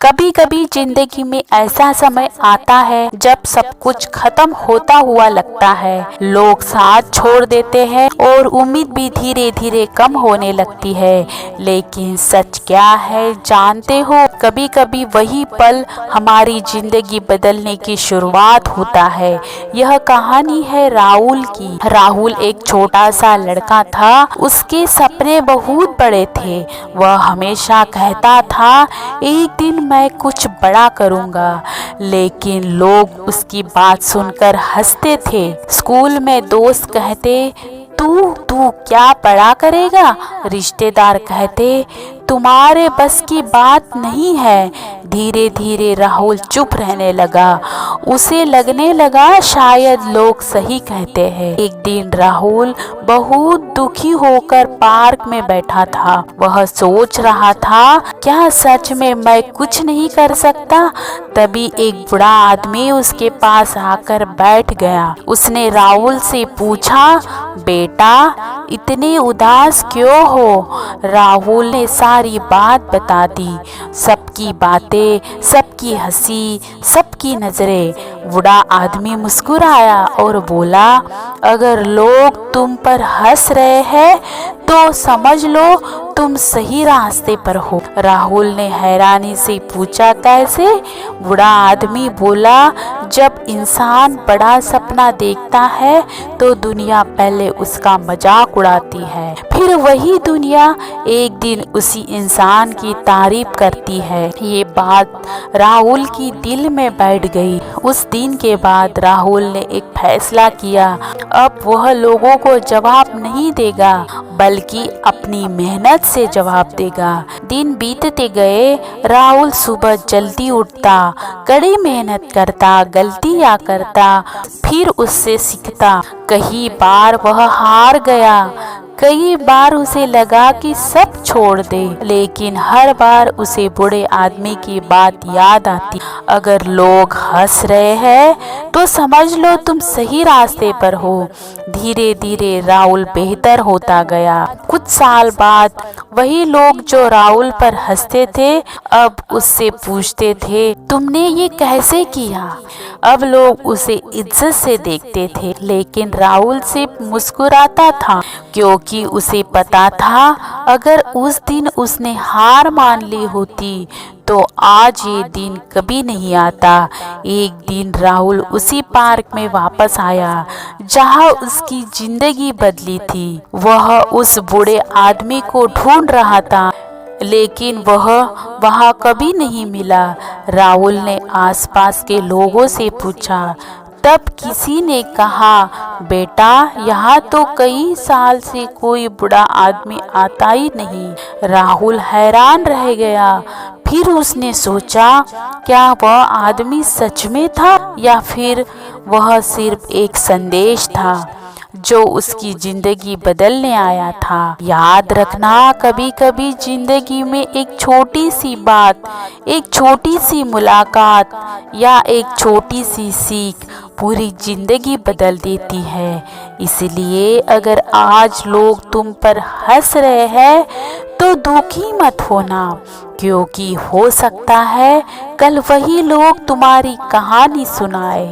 कभी कभी जिंदगी में ऐसा समय आता है जब सब कुछ खत्म होता हुआ लगता है। लोग साथ छोड़ देते हैं और उम्मीद भी धीरे धीरे कम होने लगती है। लेकिन सच क्या है जानते हो, कभी कभी वही पल हमारी जिंदगी बदलने की शुरुआत होता है। यह कहानी है राहुल की। राहुल एक छोटा सा लड़का था। उसके सपने बहुत बड़े थे। वह हमेशा कहता था एक दिन मैं कुछ बड़ा करूंगा, लेकिन लोग उसकी बात सुनकर हंसते थे। स्कूल में दोस्त कहते तू तू क्या बड़ा करेगा, रिश्तेदार कहते तुम्हारे बस की बात नहीं है। धीरे धीरे राहुल चुप रहने लगा। उसे लगने लगा शायद लोग सही कहते हैं। एक दिन राहुल बहुत दुखी होकर पार्क में बैठा था। वह सोच रहा था क्या सच में मैं कुछ नहीं कर सकता। तभी एक बूढ़ा आदमी उसके पास आकर बैठ गया। उसने राहुल से पूछा, बेटा इतने उदास क्यों हो। राहुल ने सारी बात बता दी, सबकी बातें, सबकी हंसी, सबकी नजरें। बूढ़ा आदमी मुस्कुराया और बोला, अगर लोग तुम पर हंस रहे हैं तो समझ लो तुम सही रास्ते पर हो। राहुल ने हैरानी से पूछा, कैसे। बूढ़ा आदमी बोला, जब इंसान बड़ा सपना देखता है तो दुनिया पहले उसका मजाक उड़ाती है, फिर वही दुनिया एक दिन उसी इंसान की तारीफ करती है। ये बात राहुल की दिल में बैठ गई। उस दिन के बाद राहुल ने एक फैसला किया। अब वह लोगों को जवाब नहीं देगा, बल्कि अपनी मेहनत से जवाब देगा। दिन बीतते गए। राहुल सुबह जल्दी उठता, कड़ी मेहनत करता, गलतियां करता, फिर उससे सीखता। कई बार वह हार गया, कई बार उसे लगा कि सब छोड़ दे, लेकिन हर बार उसे बूढ़े आदमी की बात याद आती, अगर लोग हंस रहे हैं तो समझ लो तुम सही रास्ते पर हो। धीरे धीरे राहुल बेहतर होता गया। कुछ साल बाद वही लोग जो राहुल पर हंसते थे अब उससे पूछते थे, तुमने ये कैसे किया। अब लोग उसे इज्जत से देखते थे, लेकिन राहुल सिर्फ मुस्कुराता था, क्योंकि उसे पता था अगर उस दिन उसने हार मान ली होती तो आज ये दिन कभी नहीं आता। एक दिन राहुल उसी पार्क में वापस आया जहां उसकी जिंदगी बदली थी। वह उस बूढ़े आदमी को ढूंढ रहा था, लेकिन वह वहां कभी नहीं मिला। राहुल ने आसपास के लोगों से पूछा, तब किसी ने कहा, बेटा यहाँ तो कई साल से कोई बूढ़ा आदमी आता ही नहीं। राहुल हैरान रह गया। फिर उसने सोचा, क्या वह आदमी सच में था या फिर वह सिर्फ एक संदेश था जो उसकी जिंदगी बदलने आया था। याद रखना, कभी कभी जिंदगी में एक छोटी सी बात, एक छोटी सी मुलाकात या एक छोटी सी सीख पूरी जिंदगी बदल देती है। इसलिए अगर आज लोग तुम पर हंस रहे हैं तो दुखी मत होना, क्योंकि हो सकता है कल वही लोग तुम्हारी कहानी सुनाए।